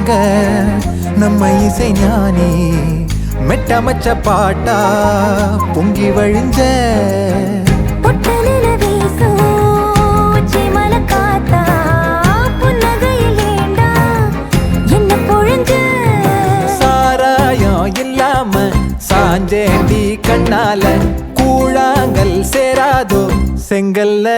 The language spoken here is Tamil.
எங்க நம்ம இசை ஞானி மெட்டமச்ச பாட்டா பொங்கி வழிஞ்ச சாராயம் இல்லாம சாஞ்சேண்டி கண்ணால கூழாங்கல் சேராதோ செங்கல்ல